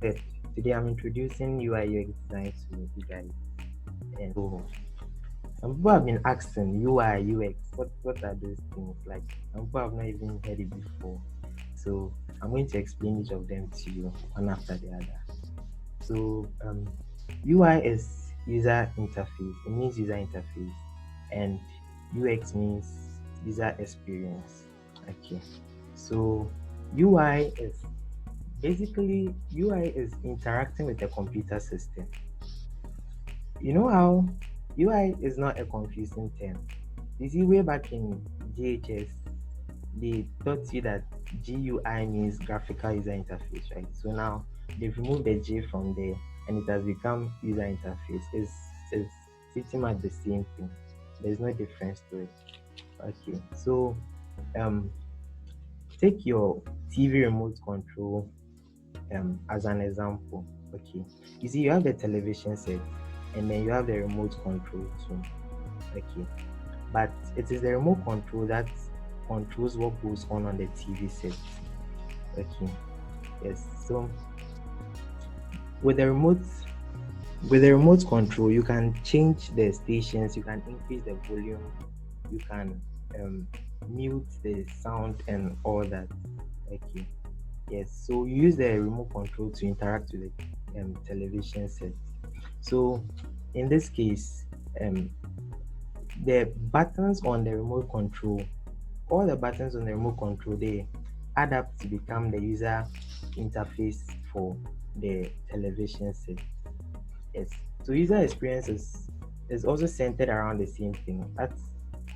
Yes, today I'm introducing UI UX design to you guys. And so some people have been asking UI UX, what are those things like? Some people have not even heard it before. So I'm going to explain each of them to you one after the other. So UI is user interface. It means user interface, and UX means user experience. Okay. So UI is basically UI is interacting with the computer system. You know how UI is not a confusing term. You see, way back in GHS, they taught you that GUI means graphical user interface, right? So now they've removed the J from there and it has become user interface. It's pretty much the same thing. There's no difference to it. Okay, so um, take your TV remote control as an example. Okay, you see, you have the television set and then you have the remote control too. Okay, but it is the remote control that controls what goes on the TV set. Okay, yes. So with the remote with the remote control, you can change the stations, you can increase the volume, you can um, mute the sound and all that. Okay, yes. So you use the remote control to interact with the television set. So in this case, um, the buttons on the remote control, all the buttons on the remote control, they add up to become the user interface for the television set. Yes. So user experience is also centered around the same thing.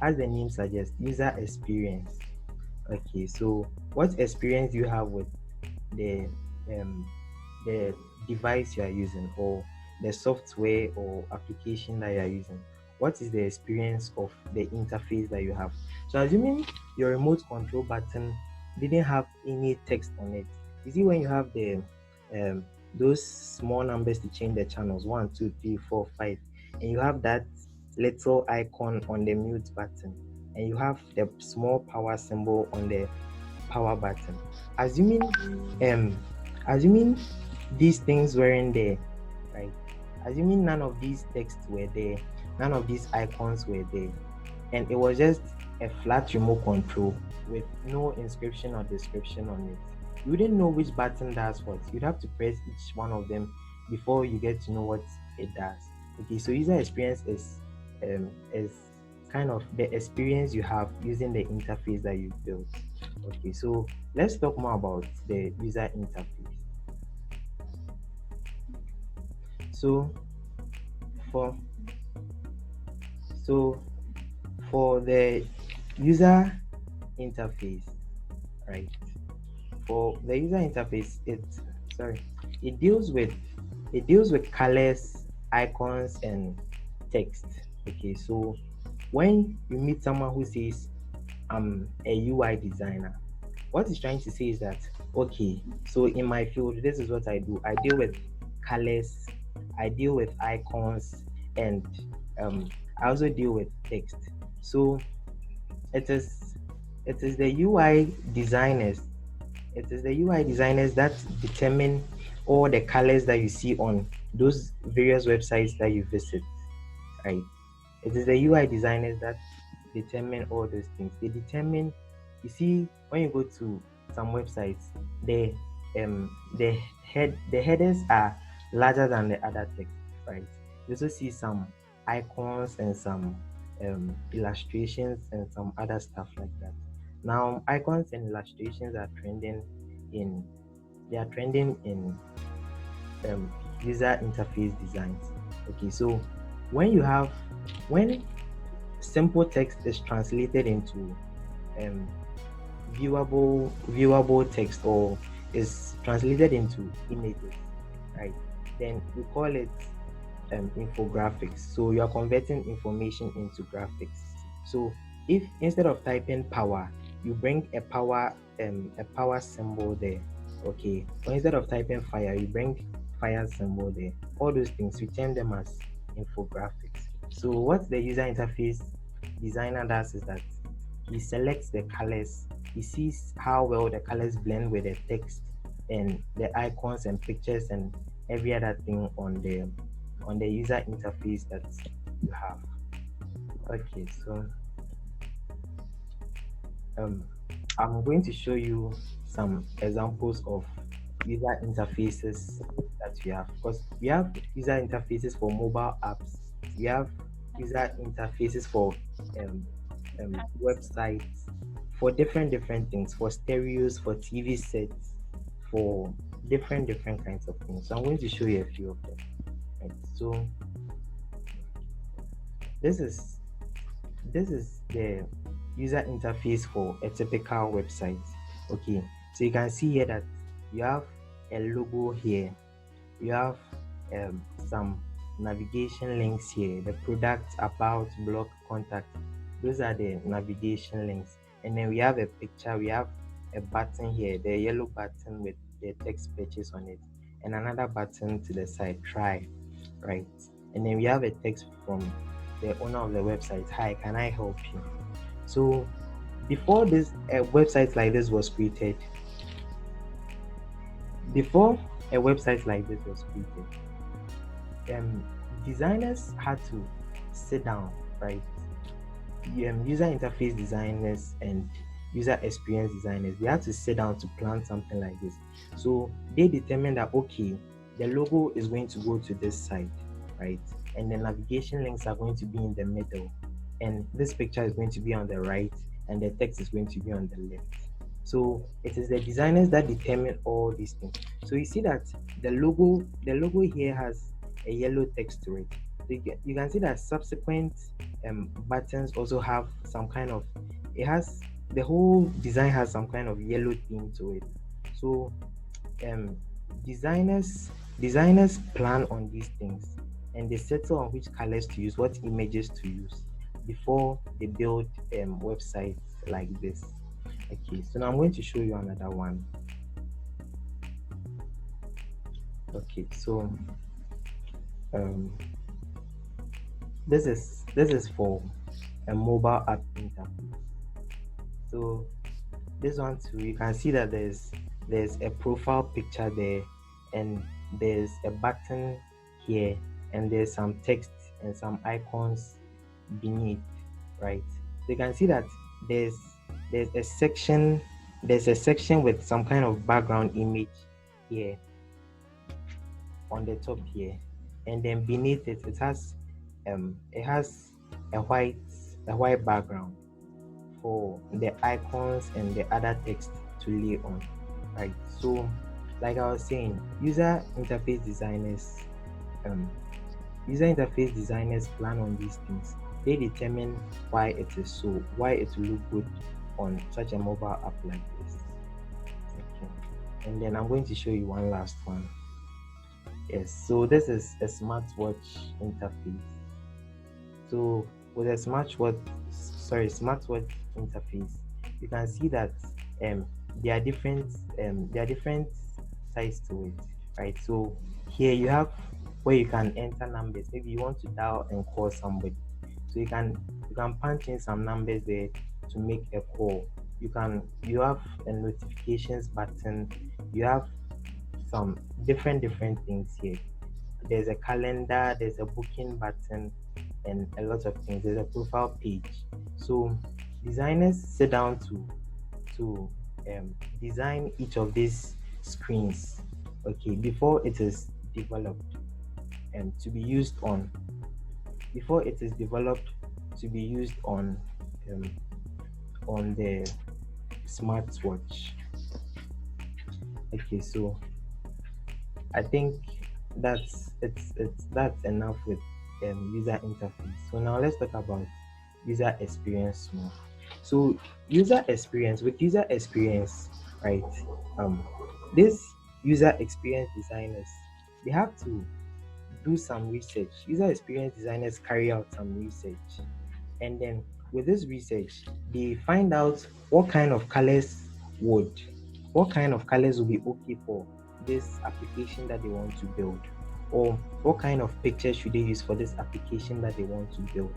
As the name suggests, user experience. Okay, so what experience do you have with the um the device you are using, or the software or application that you are using? What is the experience of the interface that you have? So assuming your remote control button didn't have any text on it, you see when you have the um those small numbers to change the channels, 1, 2, 3, 4, 5, and you have that little icon on the mute button, and you have the small power symbol on the power button. Assuming um assuming these things weren't there, right? Assuming none of these texts were there, none of these icons were there, and it was just a flat remote control with no inscription or description on it, you wouldn't know which button does what. You'd have to press each one of them before you get to know what it does. Okay, so user experience is kind of the experience you have using the interface that you've built. Okay, so let's talk more about the user interface. So for so for the user interface, right? For the user interface, it deals with colors, icons, and text. Okay, so when you meet someone who says I'm a UI designer, what he's trying to say is that, okay, so in my field, this is what I do. I deal with colors, I deal with icons, and um, I also deal with text. So it is the UI designers. It is the UI designers that determine all the colors that you see on those various websites that you visit, right? It is the UI designers that determine all those things. They determine, you see, when you go to some websites, the headers are larger than the other text, right? You also see some icons and some illustrations and some other stuff like that. Now, icons and illustrations are trending in um, user interface designs. Okay, so when you have when simple text is translated into um, viewable text, or is translated into images, right? Then we call it infographics. So you are converting information into graphics. So if instead of typing power, you bring a power symbol there, okay, or instead of typing fire, you bring fire symbol there. All those things we term them as infographics. So what the user interface designer does is that he selects the colors, he sees how well the colors blend with the text, and the icons and pictures and every other thing on the user interface that you have. Okay, so um, I'm going to show you some examples of user interfaces that we have, because we have user interfaces for mobile apps, we have user interfaces for websites, for different things, for stereos, for TV sets, for different kinds of things. So I'm going to show you a few of them. Right. So this is this is the user interface for a typical website. Okay, so you can see here that you have a logo here, you have some navigation links here, the product, about, blog, contact. Those are the navigation links. And then we have a picture, we have a button here, the yellow button with the text purchase on it, and another button to the side, try, right? And then we have a text from the owner of the website, hi, can I help you? So before this website like this was created, before a website like this was created, designers had to sit down, right? User interface designers and user experience designers, they had to sit down to plan something like this. So they determined that, okay, the logo is going to go to this side, right? And the navigation links are going to be in the middle, and this picture is going to be on the right, and the text is going to be on the left. So it is the designers that determine all these things. So you see that the logo here has a yellow text to it. So you can see that subsequent buttons also have some kind of, it has, the whole design has some kind of yellow theme to it. So um, designers plan on these things, and they settle on which colors to use, what images to use before they build websites like this. Okay, so now I'm going to show you another one. Okay, so um, this is for a mobile app interface. So this one too, you can see that there's a profile picture there, and there's a button here, and there's some text and some icons beneath, right? So you can see that there's there's a section there's a section with some kind of background image here on the top here, and then beneath it, it has a white background for the icons and the other text to lay on, right? So like I was saying, um, user interface designers plan on these things. They determine why it is so, why it will look good on such a mobile app like this. Okay. And then I'm going to show you one last one. Yes, so this is a smartwatch interface. So with a smartwatch interface, you can see that there are different sides to it, right? So here you have where you can enter numbers. Maybe you want to dial and call somebody, so you can punch in some numbers there to make a call. You have a notifications button. You have some different things here. There's a calendar, there's a booking button, and a lot of things. There's a profile page. So designers sit down to design each of these screens, okay, before it is developed and to be used on before it is developed to be used on the smartwatch. Okay, so I think that's enough with user interface. So now let's talk about user experience more. So with user experience, right? Um, this user experience designers, they have to do some research. User experience designers carry out some research, and then with this research, they find out would what kind of colors will be okay for this application that they want to build, or what kind of pictures should they use for this application that they want to build,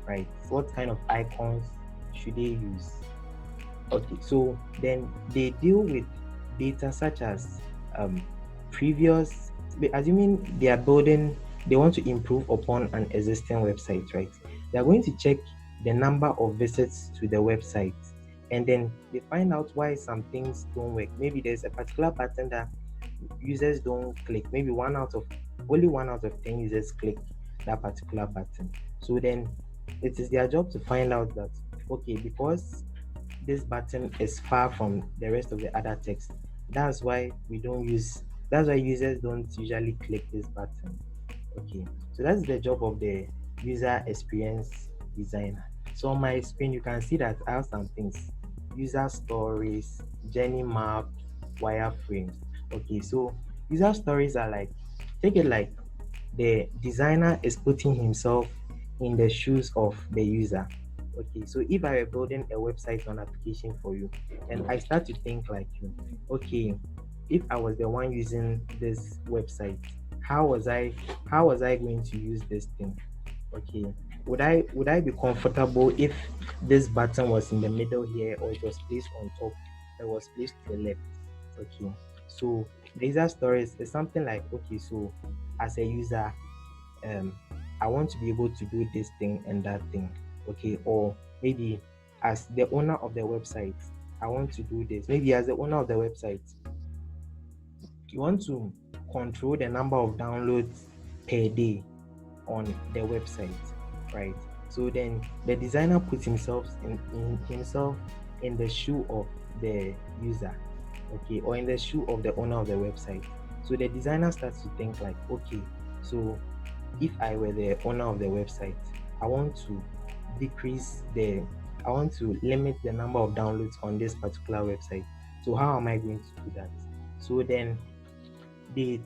right? What kind of icons should they use? Okay, so then they deal with data such as previous, assuming they want to improve upon an existing website, right? They are going to check the number of visits to the website, and then they find out why some things don't work. Maybe there's a particular button that users don't click. Maybe only 1 out of 10 users click that particular button. So then it is their job to find out that, okay, because this button is far from the rest of the other text, that's why users don't usually click this button. Okay, so that's the job of the user experience designer. So on my screen, you can see that I have some things: user stories, journey map, wireframes. Okay, so user stories are like, take it like the designer is putting himself in the shoes of the user. Okay, so if I were building a website or an application for you, and I start to think like you, okay, if I was the one using this website, how was I going to use this thing? Okay, would I be comfortable if this button was in the middle here, or it was placed on top, or it was placed to the left? Okay, so the user stories is something like, okay, so as a user, um I want to be able to do this thing and that thing. Okay, or maybe as the owner of the website, I want to do this. Maybe as the owner of the website, you want to control the number of downloads per day on the website, right? So then the designer puts himself in the shoe of the user, okay, or in the shoe of the owner of the website. So the designer starts to think like, okay, so if I were the owner of the website, I want to decrease the I want to limit the number of downloads on this particular website. So how am I going to do that? So then they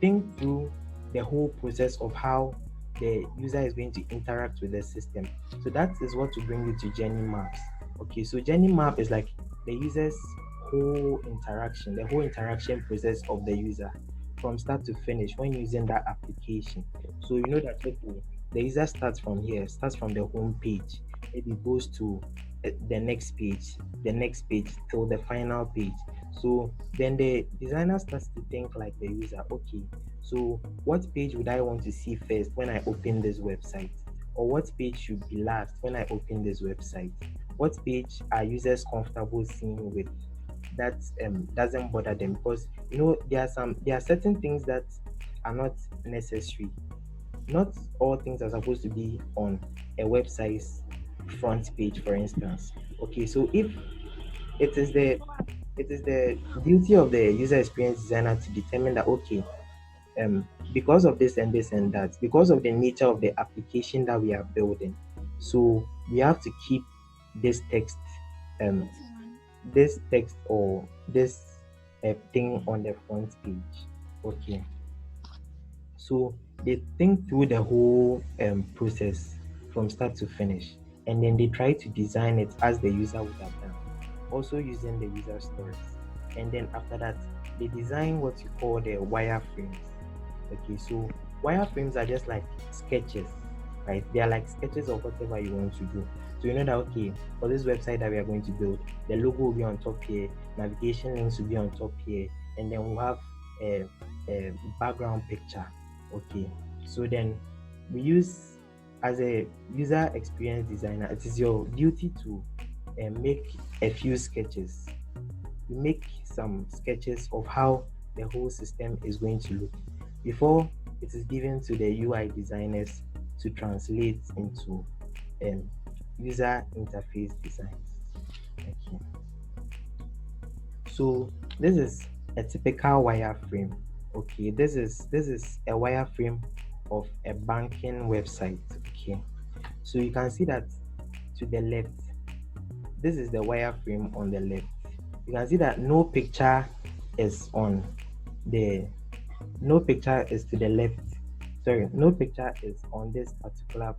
think through the whole process of how the user is going to interact with the system. So that is what will bring you to journey maps. Okay, so journey map is like the user's the whole interaction process of the user from start to finish when using that application. So you know that, okay, the user starts from the home page, maybe goes to the next page till the final page. So then the designer starts to think like the user, okay, so what page would I want to see first when I open this website? Or what page should be last when I open this website? What page are users comfortable seeing with that doesn't bother them? Because there are certain things that are not necessary. Not all things are supposed to be on a website's front page, for instance. Okay, so if it is the it is the duty of the user experience designer to determine that, okay, because of this and this and that, because of the nature of the application that we are building, so we have to keep this text um or this thing on the front page. Okay, so they think through the whole process from start to finish, and then they try to design it as the user would have done, also using the user stories. And then after that, they design what you call the wireframes. Okay, so wireframes are just like sketches, right? They are like sketches of whatever you want to do. So you know that, okay, for this website that we are going to build, the logo will be on top here, navigation links will be on top here, and then we'll have a background picture. Okay, so then we use, as a user experience designer, it is your duty to make a few sketches. You make some sketches of how the whole system is going to look before it is given to the UI designers to translate into user interface designs. Okay. So this is a typical wireframe. Okay, this is a wireframe of a banking website. Okay, so you can see that to the left, this is the wireframe on the left. You can see that no picture is to the left. Sorry, no picture is on this particular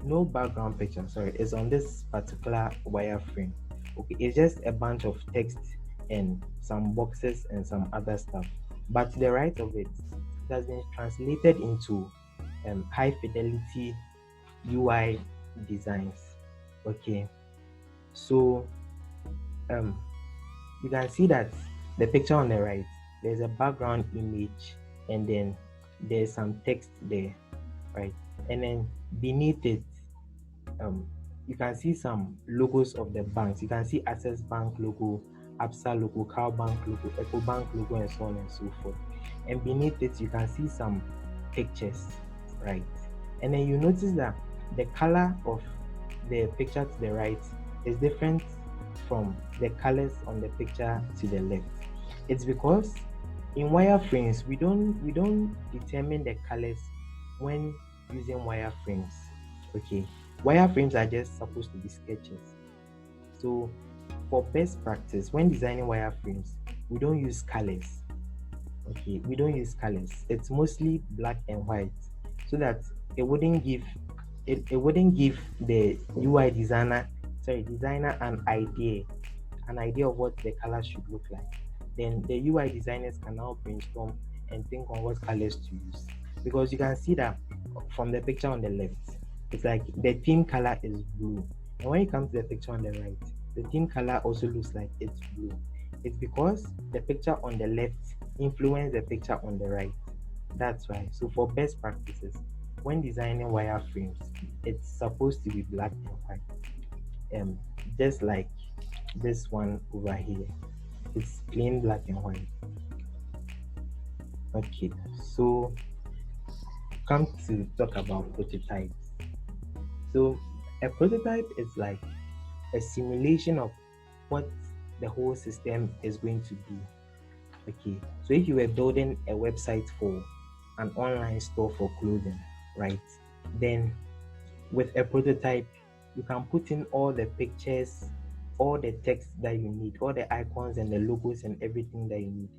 no background picture, sorry, is on this particular wireframe. Okay, it's just a bunch of text and some boxes and some other stuff. But to the right of it, it has been translated into high fidelity UI designs. Okay, so you can see that the picture on the right, there's a background image, and then there's some text there, right? And then beneath it, you can see some logos of the banks. You can see Access Bank logo, Absa logo, Cow Bank logo, Echo Bank logo, and so on and so forth. And beneath it, you can see some pictures, right? And then you notice that the color of the picture to the right is different from the colors on the picture to the left. It's because in wireframes we don't determine the colors when using wireframes. Okay, wireframes are just supposed to be sketches. So for best practice, when designing wireframes, we don't use colors. Okay, we don't use colors. It's mostly black and white, so that it wouldn't give it wouldn't give the UI designer an idea of what the color should look like. Then the UI designers can now brainstorm and think on what colors to use. Because you can see that from the picture on the left, it's like the theme color is blue. And when you come to the picture on the right, the theme color also looks like it's blue. It's because the picture on the left influenced the picture on the right. That's why. So for best practices, when designing wireframes, it's supposed to be black and white. Just like this one over here, it's plain black and white. Okay, so come to talk about prototypes. So a prototype is like a simulation of what the whole system is going to be. Okay, so if you were building a website for an online store for clothing, right, then with a prototype you can put in all the pictures, all the text that you need, all the icons and the logos and everything that you need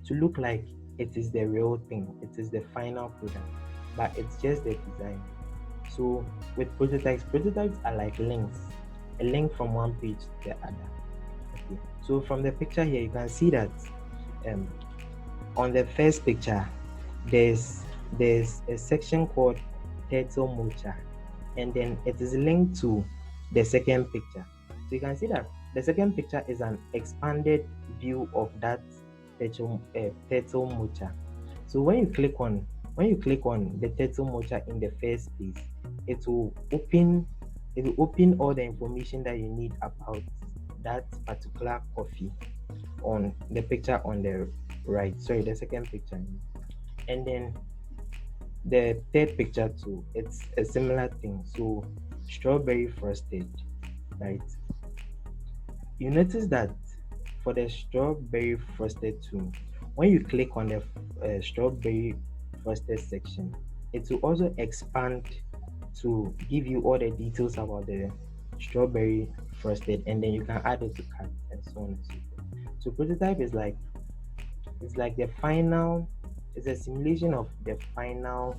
to look like it is the real thing, it is the final product, but it's just the design. So with prototypes are like links, a link from one page to the other. Okay, so from the picture here you can see that um, on the first picture there's a section called Turtle Mocha, and then it is linked to the second picture. So you can see that the second picture is an expanded view of that Turtle Mocha. So when you click on the Turtle Mocha in the first place, it will open all the information that you need about that particular coffee on the picture on the right. Sorry, the second picture. And then the third picture too, it's a similar thing. So strawberry frosted, right? You notice that for the strawberry frosted too, when you click on the strawberry frosted section, it will also expand to give you all the details about the strawberry frosted, and then you can add it to cart and so on and so forth. So prototype is like the final, it's a simulation of the final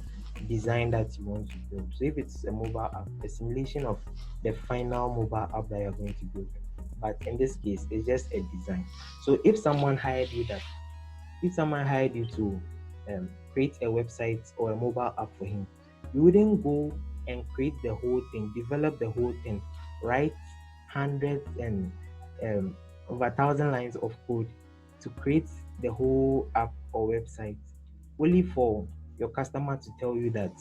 design that you want to build. So if it's a mobile app, a simulation of the final mobile app that you're going to build. But in this case, it's just a design. So if someone hired you to create a website or a mobile app for him, you wouldn't go and create the whole thing, develop the whole thing, write hundreds and over 1,000 lines of code to create the whole app or website, only for your customer to tell you that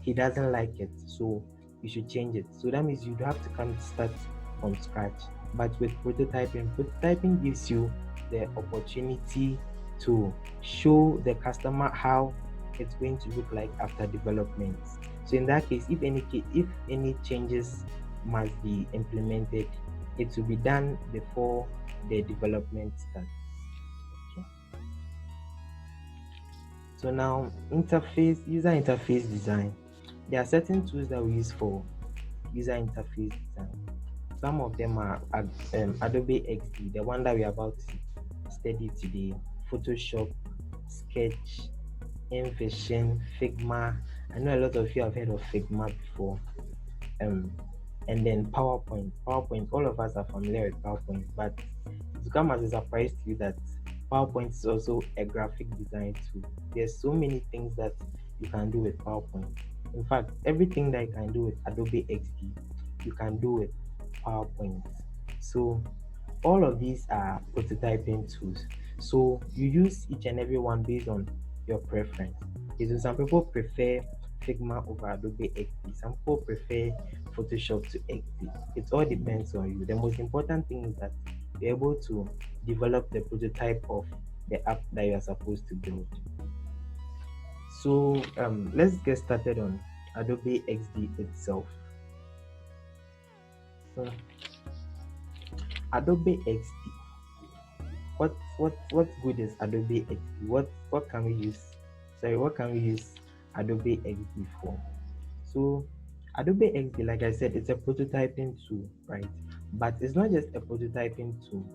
he doesn't like it, so you should change it. So that means you'd have to start from scratch. But with prototyping gives you the opportunity to show the customer how it's going to look like after development. So in that case, if any changes must be implemented, it will be done before the development starts. Okay. So now user interface design. There are certain tools that we use for user interface design. Some of them are Adobe XD, the one that we're about to study today, Photoshop, Sketch, InVision, Figma. I know a lot of you have heard of Figma before. And then PowerPoint. All of us are familiar with PowerPoint, but it will come as a surprise to you that PowerPoint is also a graphic design tool. There's so many things that you can do with PowerPoint. In fact, everything that you can do with Adobe XD, you can do with PowerPoint. So all of these are prototyping tools. So you use each and every one based on your preference. Okay, so some people prefer Figma over Adobe XD. Some people prefer Photoshop to XD. It all depends on you. The most important thing is that you're able to develop the prototype of the app that you are supposed to build. So let's get started on Adobe XD itself. So Adobe XD. What good is Adobe XD? What can we use? Sorry, what can we use Adobe XD for? So Adobe XD, like I said, it's a prototyping tool, right? But it's not just a prototyping tool.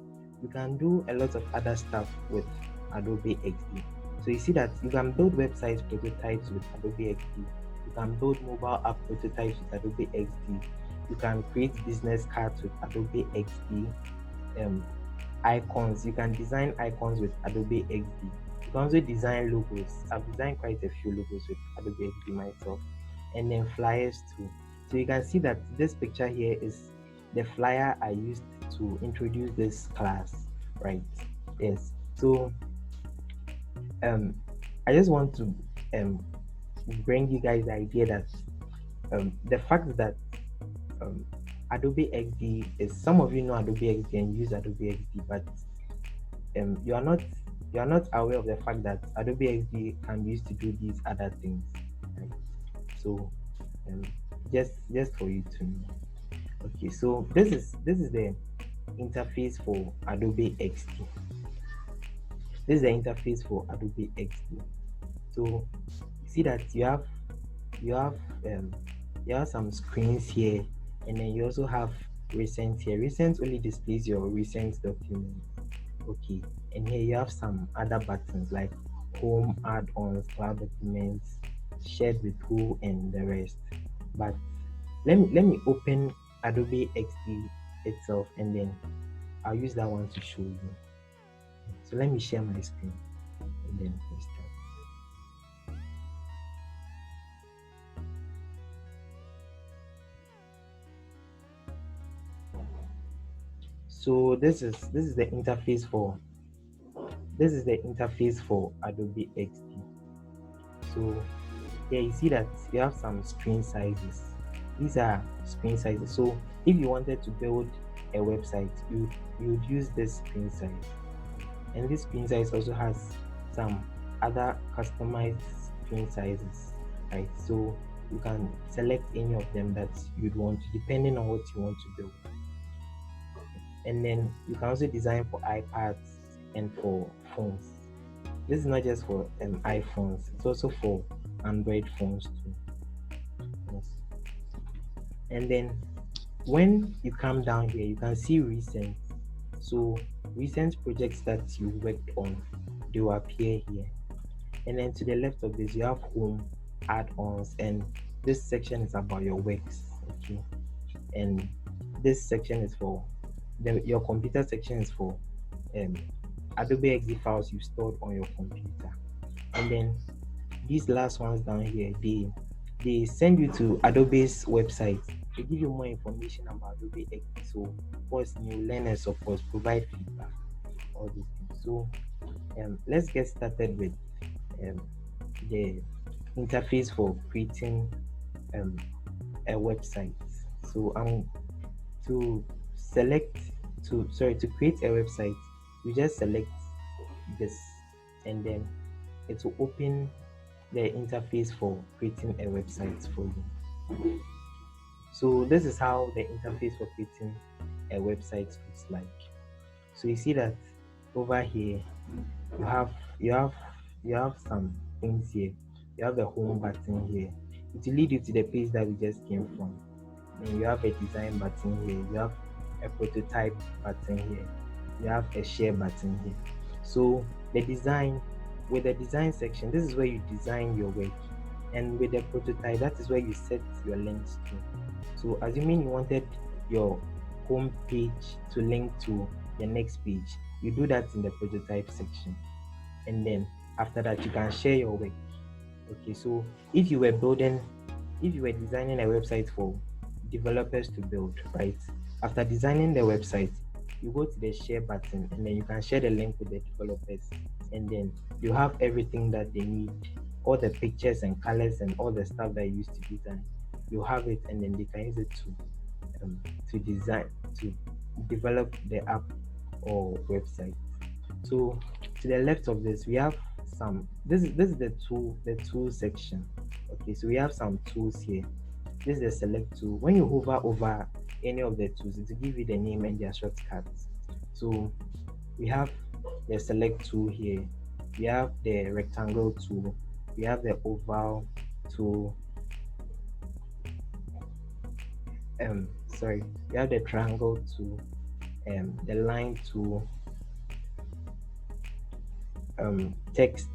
You can do a lot of other stuff with Adobe XD. So you see that you can build website prototypes with Adobe XD. You can build mobile app prototypes with Adobe XD. You can create business cards with Adobe XD. Icons, you can design icons with Adobe XD. You can also design logos. I've designed quite a few logos with Adobe XD myself, and then flyers too. So you can see that this picture here is the flyer I used to introduce this class, right? Yes. So I just want to bring you guys the idea that the fact that Adobe XD is, some of you know Adobe XD and use Adobe XD, but you are not aware of the fact that Adobe XD can be used to do these other things, right? So just for you to know. Okay, so this is the interface for Adobe XD. This is the interface for Adobe XD. So you see that you have some screens here, and then you also have recent here. Recent only displays your recent documents. Okay, and here you have some other buttons like home, add-ons, cloud documents, shared with who, and the rest. But let me open Adobe XD itself, and then I'll use that one to show you. So let me share my screen, and then we start. So this is the interface for Adobe XD. So here you see that you have some screen sizes. These are screen sizes. So if you wanted to build a website, you would use this screen size. And this screen size also has some other customized screen sizes, right? So you can select any of them that you'd want to, depending on what you want to build. And then you can also design for iPads and for phones. This is not just for iPhones, it's also for Android phones too. Yes. And then when you come down here, you can see recent. So recent projects that you worked on, they will appear here. And then to the left of this, you have home, add-ons, and this section is about your works. Okay, and this section is for your computer section is for Adobe XD files you stored on your computer. And then these last ones down here, they send you to Adobe's website. They give you more information about Adobe XD. So of course, new learners, of course, provide feedback, all these things. So let's get started with the interface for creating a website. So to create a website, you just select this, and then it will open the interface for creating a website for you. So this is how the interface for creating a website looks like. So you see that over here you have some things here. You have the home button here. It will lead you to the page that we just came from. Then you have a design button here. You have a prototype button here. You have a share button here. So with the design section, this is where you design your work, and with the prototype, that is where you set your links to. So assuming you wanted your home page to link to the next page, you do that in the prototype section, and then after that you can share your work. Okay, so if you were designing a website for developers to build, right? After designing the website, you go to the share button, and then you can share the link with the developers, and then you have everything that they need, all the pictures and colors and all the stuff that you used to design. You have it, and then they can use it to design, to develop the app or website. So to the left of this, we have some. This is the tool section. Okay, so we have some tools here. This is the select tool. When you hover over any of the tools, it will give you the name and their shortcuts. So we have the select tool here. We have the rectangle tool. We have the oval tool. Sorry, we have the triangle tool, the line tool, text,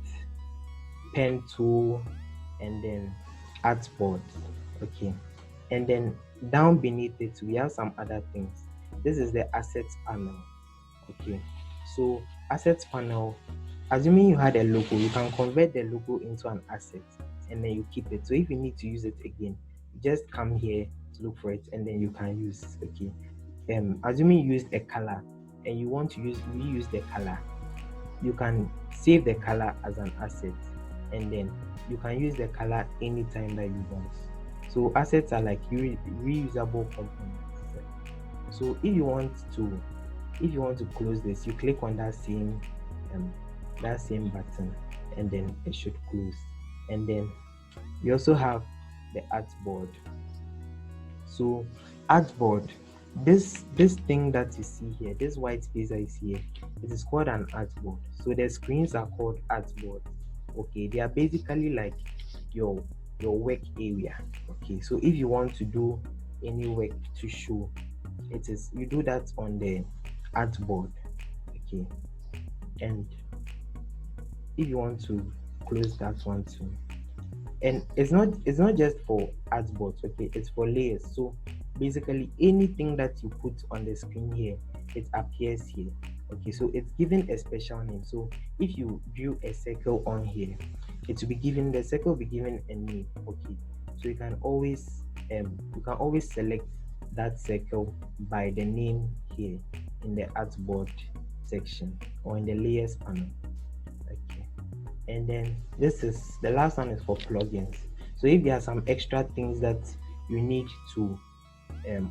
pen tool, and then artboard. Okay, and then down beneath it we have some other things. This is the assets panel. Okay, so assets panel, assuming you had a logo, you can convert the logo into an asset, and then you keep it. So if you need to use it again, you just come here to look for it, and then you can use. Okay, assuming you used a color and you want to reuse the color, you can save the color as an asset, and then you can use the color anytime that you want. So assets are like reusable components. So if you want to close this, you click on that same button, and then it should close. And then we also have the artboard. So artboard, this thing that you see here, this white space that you see here, it is called an artboard. So the screens are called artboard. Okay, they are basically like your work area. Okay, so if you want to do any work to show, you do that on the artboard. Okay, and if you want to close that one too, and it's not just for artboards. Okay, it's for layers. So basically anything that you put on the screen here, it appears here. Okay, so it's given a special name. So if you drew a circle on here, the circle will be given a name. Okay, so you can always select that circle by the name here in the artboard section or in the layers panel. Okay, and then the last one is for plugins. So if there are some extra things that you need to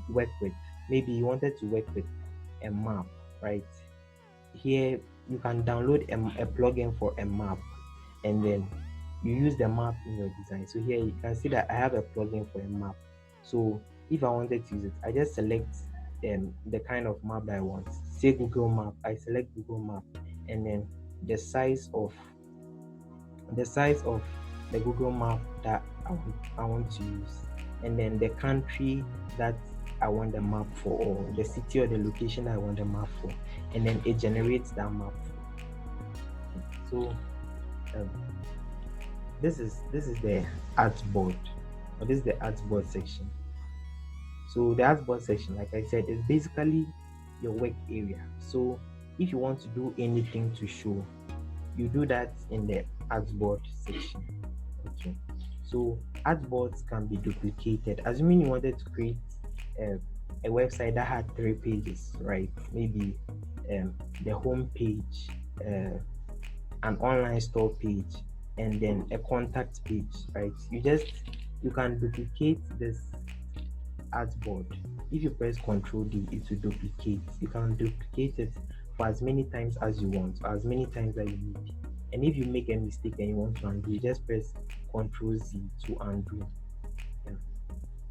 work with, maybe you wanted to work with a map, right? Here you can download a plugin for a map, and then you use the map in your design. So here you can see that I have a plugin for a map. So if I wanted to use it, I just select the kind of map that I want. Say Google Map, I select Google Map, and then the size of the Google Map that I want to use, and then the country that I want the map for, or the city or the location that I want the map for, and then it generates that map. So this is the artboard, or this is the artboard section. So the artboard section, like I said, is basically your work area. So if you want to do anything to show, you do that in the artboard section. Okay, so artboards can be duplicated. Assuming you wanted to create a website that had 3 pages, right? Maybe the home page, an online store page, and then a contact page, right? You can duplicate this artboard. If you press Ctrl D, it will duplicate. You can duplicate it for as many times as you want, or as many times that you need. And if you make a mistake and you want to undo, you just press Ctrl Z to undo. Yeah.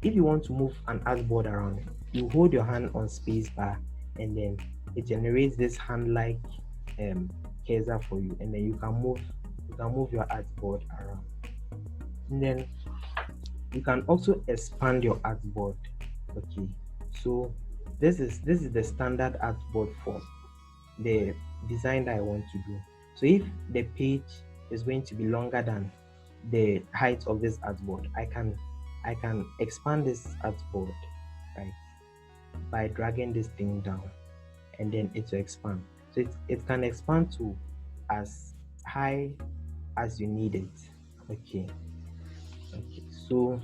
If you want to move an artboard around, you hold your hand on space bar, and then it generates this hand-like cursor for you, and then you can move your artboard around. And then you can also expand your artboard. Okay, so this is the standard artboard for the design that I want to do. So if the page is going to be longer than the height of this artboard, I can expand this artboard, right, by dragging this thing down, and then it will expand. So it can expand to as high as you need it. Okay, so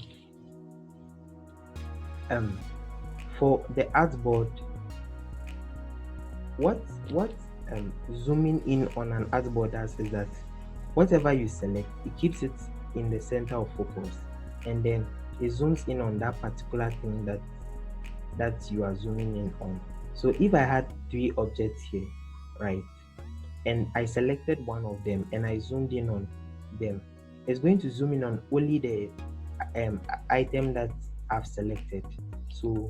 for the artboard, what zooming in on an artboard does is that whatever you select, it keeps it in the center of focus, and then it zooms in on that particular thing that you are zooming in on. So if I had three objects here, right, and I selected one of them and I zoomed in on them, it's going to zoom in on only the item that I've selected. So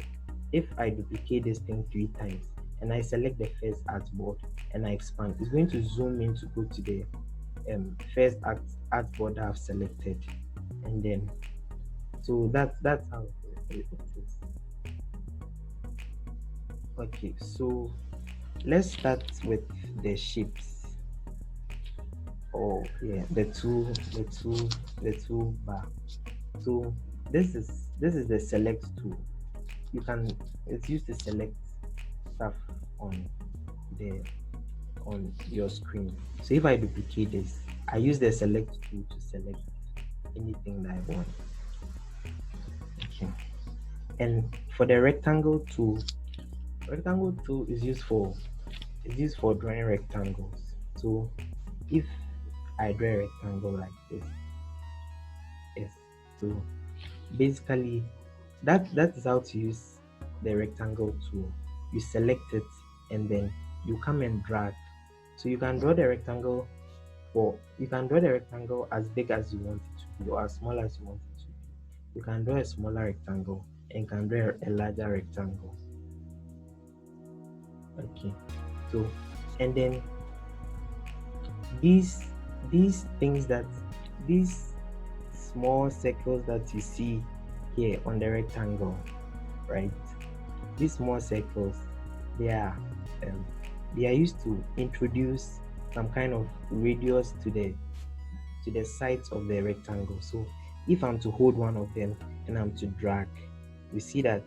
if I duplicate this thing 3 times and I select the first artboard and I expand, it's going to zoom in to go to the first artboard that I've selected, and then so that's how it is. Okay, so let's start with the shapes. Oh yeah, the two bar. So this is the select tool. You can It's used to select stuff on the on your screen. So if I duplicate this, I use the select tool to select anything that I want. Okay. And for the rectangle tool is used for drawing rectangles. So if I draw a rectangle like this, yes. So basically that is how to use the rectangle tool. You select it and then you come and drag. So you can draw the rectangle as big as you want it to be or as small as you want it to be. You can draw a smaller rectangle and you can draw a larger rectangle. Okay. So and then these these things that these small circles that you see here on the rectangle, right? These small circles, they are um, they are used to introduce some kind of radius to the sides of the rectangle. So if I'm to hold one of them and I'm to drag, you see that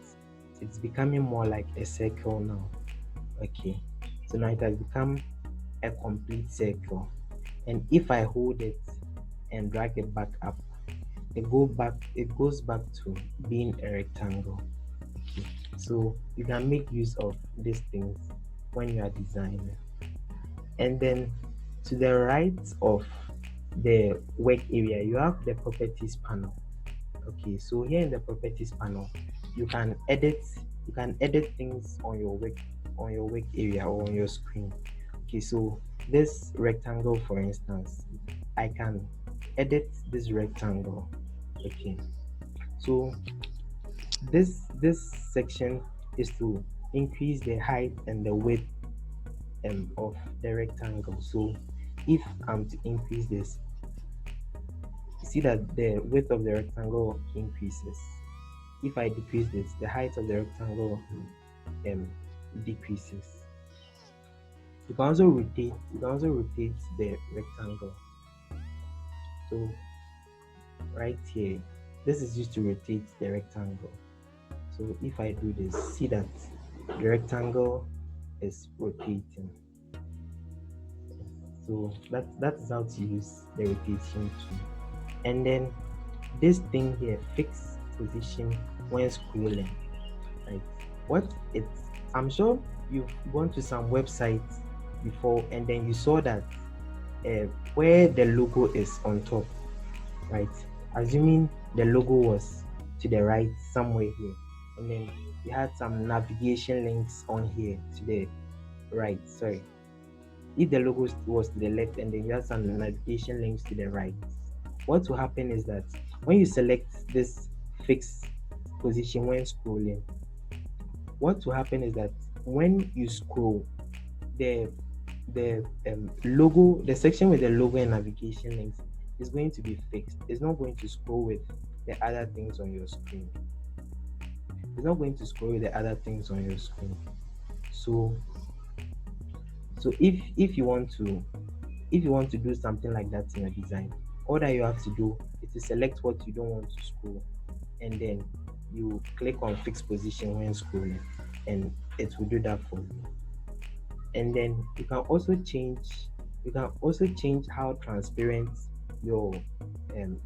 it's becoming more like a circle now. Okay, so now it has become a complete circle. And if I hold it and drag it back up, it goes back to being a rectangle. Okay, so you can make use of these things when you are designing. And then to the right of the work area, you have the properties panel. Okay, so here in the properties panel, you can edit things on your work area or on your screen. Okay, so this rectangle, for instance, I can edit this rectangle. Okay, so this section is to increase the height and the width of the rectangle. So if I'm to increase this, you see that the width of the rectangle increases. If I decrease this, the height of the rectangle um, decreases. You can also rotate the rectangle. So right here, this is used to rotate the rectangle. So if I do this, see that the rectangle is rotating. So that's how to use the rotation tool. And then this thing here, fixed position when scrolling, right? What it's I'm sure you've gone to some websites before and then you saw that where the logo is on top, right? Assuming the logo was to the right somewhere here, and then you had some navigation links on here to the right. Sorry, if the logo was to the left and then you had some navigation links to the right, what will happen is that when you select this fixed position when scrolling, what will happen is that when you scroll, the logo, the section with the logo and navigation links is going to be fixed. It's not going to scroll with the other things on your screen. It's not going to scroll with the other things on your screen. So if you want to do something like that in your design, all that you have to do is to select what you don't want to scroll, and then you click on fixed position when scrolling, and it will do that for you. And then you can also change how transparent your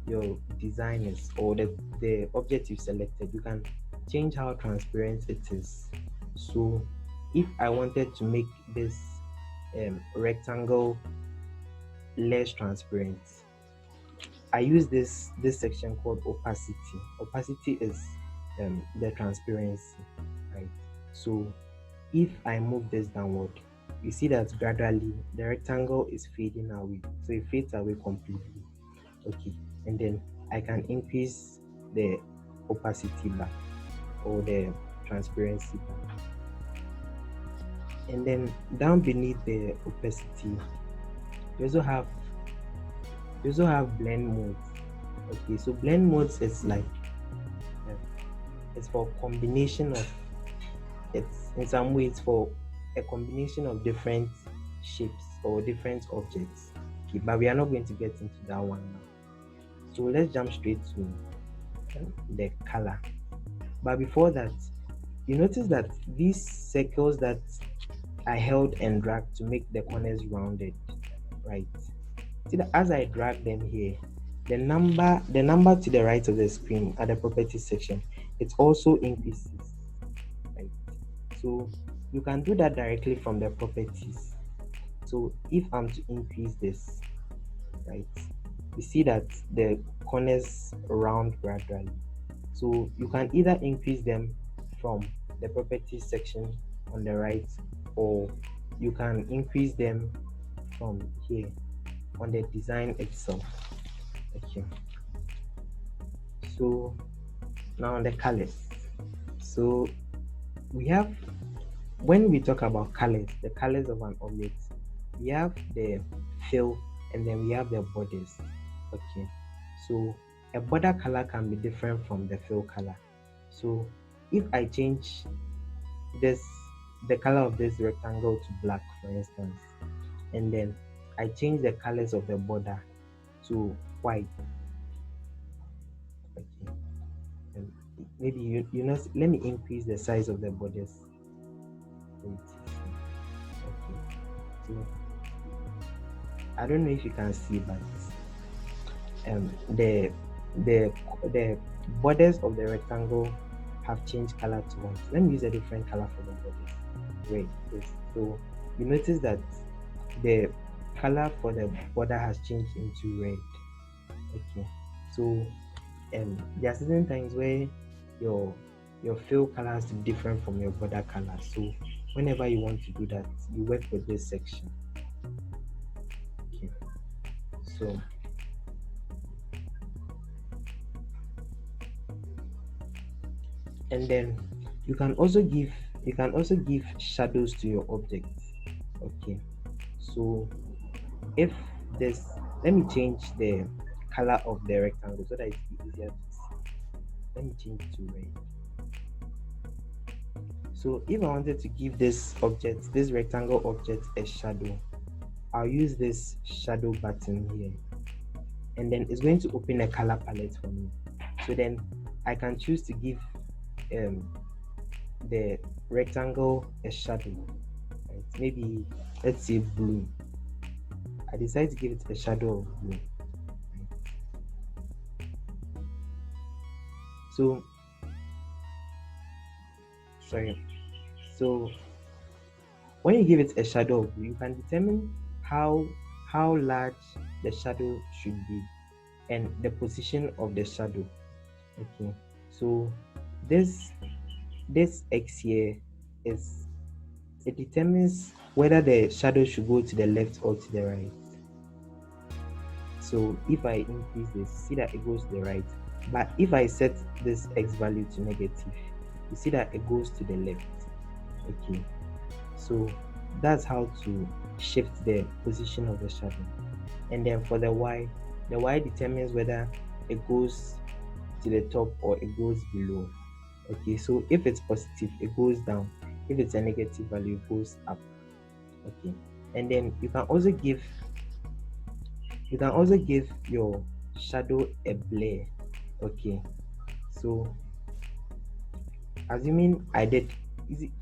your design is, or the object you selected. You can change how transparent it is. So if I wanted to make this rectangle less transparent, I use this section called opacity. Opacity is the transparency, right? So if I move this downward, you see that gradually the rectangle is fading away. So it fades away completely. Okay, and then I can increase the opacity back or the transparency back. And then down beneath the opacity, you also have blend modes. Okay, so blend modes is like it's for combination of it's in some ways for a combination of different shapes or different objects. Okay, but we are not going to get into that one now. So let's jump straight to the color. But before that, you notice that these circles that I held and dragged to make the corners rounded, right? See that as I drag them here, the number to the right of the screen at the properties section, it also increases, right? So you can do that directly from the properties. So if I'm to increase this, right, you see that the corners round gradually. So you can either increase them from the properties section on the right, or you can increase them from here on the design itself. Okay, so now on the colors. So we have, when we talk about colors, the colors of an object, we have the fill and then we have the borders. Okay, so a border color can be different from the fill color. So if I change the color of this rectangle to black, for instance, and then I change the colors of the border to white. Okay, and maybe you know, let me increase the size of the borders. Okay, so I don't know if you can see, but the the borders of the rectangle have changed color to white. Let me use a different color for the borders. Red. Yes. So you notice that the color for the border has changed into red. Okay, so there are certain times where your fill color has to be different from your border color. So whenever you want to do that, you work with this section. Okay, so and then you can also give shadows to your object. Okay, so if this, let me change the color of the rectangle so that it's easier to see. Let me change it to red. So if I wanted to give this rectangle object a shadow, I'll use this shadow button here, and then it's going to open a color palette for me. So then I can choose to give the rectangle a shadow, right? Maybe let's say blue. I decide to give it a shadow of blue. So when you give it a shadow of blue, you can determine how large the shadow should be and the position of the shadow. Okay, so this X here it determines whether the shadow should go to the left or to the right. So if I increase this, see that it goes to the right. But if I set this X value to negative, you see that it goes to the left. Okay, so that's how to shift the position of the shadow. And then for the Y determines whether it goes to the top or it goes below. Okay, so if it's positive, it goes down. If it's a negative value, it goes up. Okay, and then you can also give your shadow a blur. Okay, so assuming I did,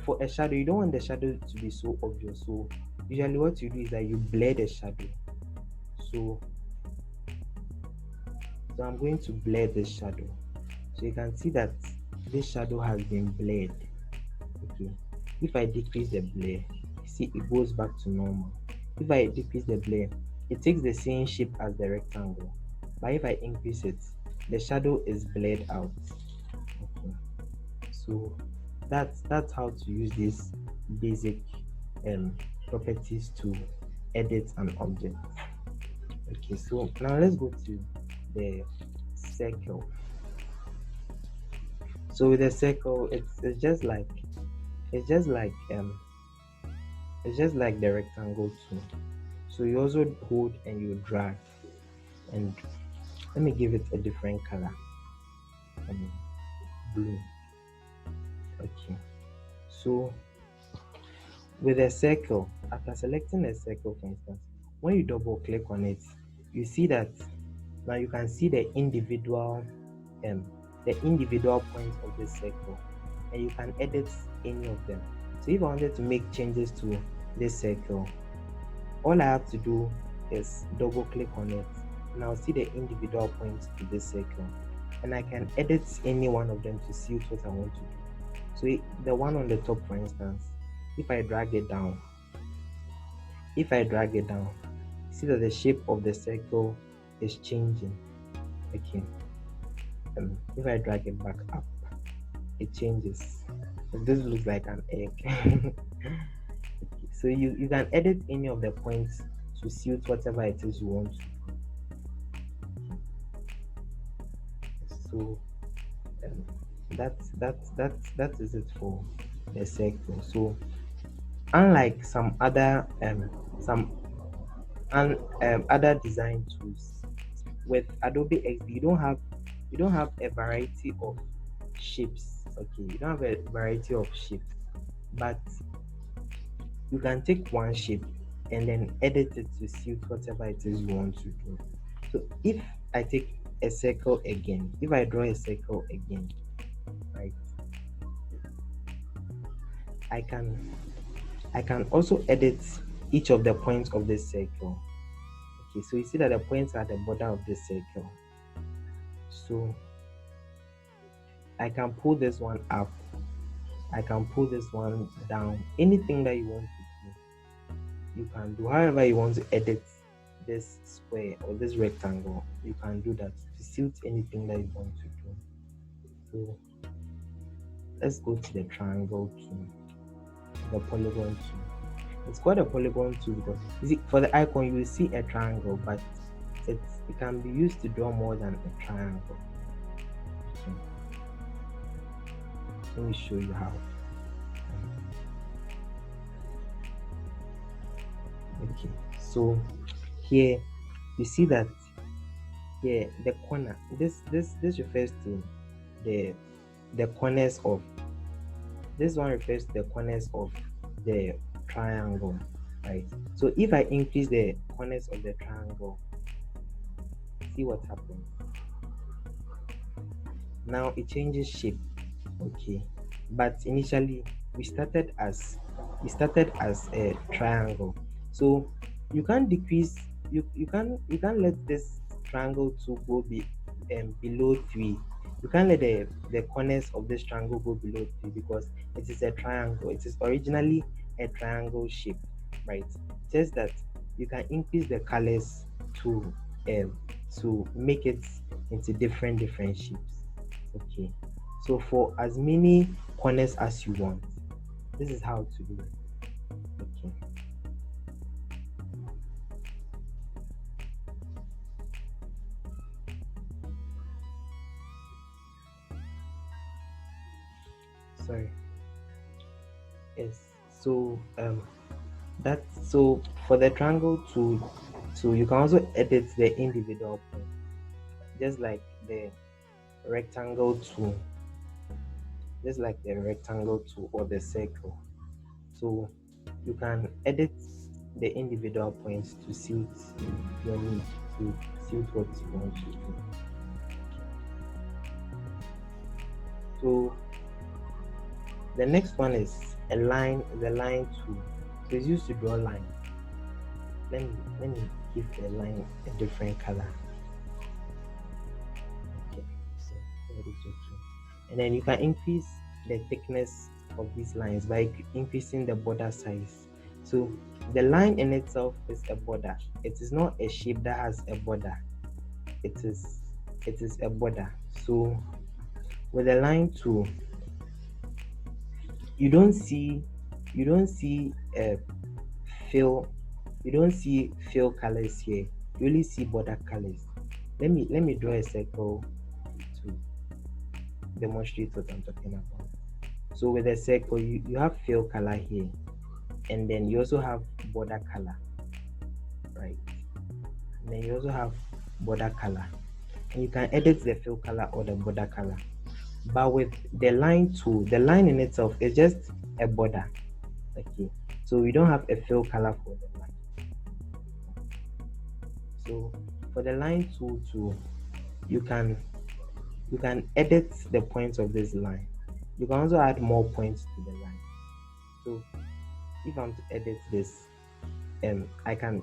for a shadow, you don't want the shadow to be so obvious. So usually what you do is that you blur the shadow. So I'm going to blur this shadow. So you can see that this shadow has been blurred. Okay, If I decrease the blur, see it goes back to normal. If I decrease the blur, it takes the same shape as the rectangle, but if I increase it, the shadow is blurred out. Okay. So that's how to use these basic um, properties to edit an object. Okay, so now let's go to the circle. So with the circle, it's just like it's just like um it's just like the rectangle too. So you also hold and you drag, and let me give it a different color, um, blue. Okay, so with a circle, after selecting a circle, for instance, when you double click on it, you see that now you can see um the individual points of the circle, and you can edit any of them. So if I wanted to make changes to this circle, all I have to do is double click on it, and I'll see the individual points to this circle, and I can edit any one of them to suit what I want to do. So the one on the top, for instance, if I drag it down, see that the shape of the circle is changing. Okay. If I drag it back up, it changes. This looks like an egg. Okay. So you can edit any of the points to suit whatever it is you want. So that is it for the circle. So unlike some other design tools, with Adobe XD you don't have a variety of shapes. Okay, you don't have a variety of shapes, but you can take one shape and then edit it to suit whatever it is you want to do. So if I take a circle again, if I draw a circle again, right, I can also edit each of the points of this circle. Okay, so you see that the points are at the border of this circle. So I can pull this one up, I can pull this one down. Anything that you want to do, you can do. However you want to edit this square or this rectangle, you can do that to suit anything that you want to do. So let's go to the triangle tool, the polygon tool. It's called a polygon tool because you see, for the icon you will see a triangle, but it can be used to draw more than a triangle. Okay. Let me show you how. Okay, so here you see that here the corner, this refers to the corners of this one, refers to the corners of the triangle, right? So if I increase the corners of the triangle, see what happens. Now it changes shape. Okay, but initially we started as a triangle. So you can't decrease, you can't let this triangle to go below 3. You can't let the corners of this triangle go below 3 because it is a triangle. It is originally a triangle shape, right? Just that you can increase the colors to make it into different shapes. Okay, so for as many corners as you want, this is how to do it. Okay, sorry. Yes, so so for the triangle tool, so you can also edit the individual points, just like the rectangle tool, or the circle. So you can edit the individual points to suit your needs, to suit what you want to do. So the next one is the line tool. So it's used to draw lines. Let me give the line a different color. Okay, so that is okay. And then you can increase the thickness of these lines by increasing the border size. So the line in itself is a border. It is not a shape that has a border. It is a border. So with the line tool, you don't see fill you don't see fill colors here. You only see border colors. Let me draw a circle to demonstrate what I'm talking about. So with a circle, you have fill color here, and then you also have border color, right? And then you also have border color, and you can edit the fill color or the border color. But with the line tool, the line in itself is just a border. Okay, so we don't have a fill color for the line. So for the line tool too, you can edit the points of this line. You can also add more points to the line. So if I'm to edit this, I can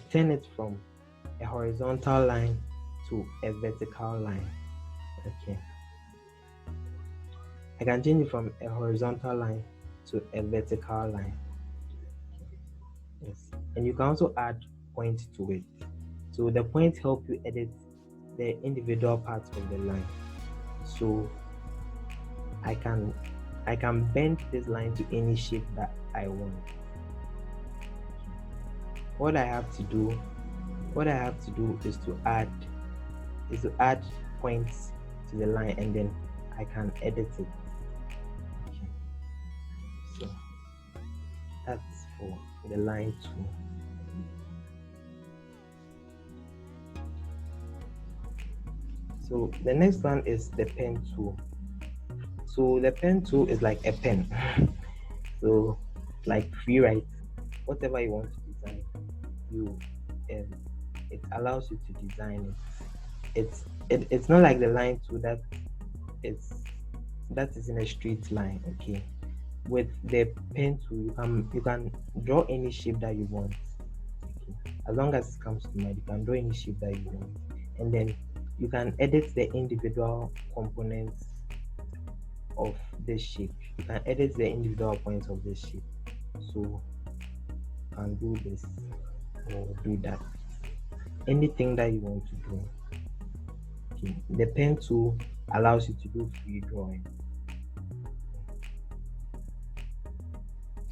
turn it from a horizontal line to a vertical line. Okay, I can change it from a horizontal line to a vertical line. Yes, and you can also add points to it. So the points help you edit the individual parts of the line. So I can bend this line to any shape that I want. What I have to do is to add points to the line, and then I can edit it. Okay. So that's for the line tool. So the next one is the pen tool. So the pen tool is like a pen. So like free write, whatever you want to design, it allows you to design it. It's not like the line tool that is in a straight line. Okay, with the pen tool, you can draw any shape that you want. Okay, as long as it comes to mind, you can draw any shape that you want, and then you can edit the individual components of this shape. You can edit the individual points of this shape. So you can do this or do that, anything that you want to do. Okay. The pen tool allows you to do free drawing,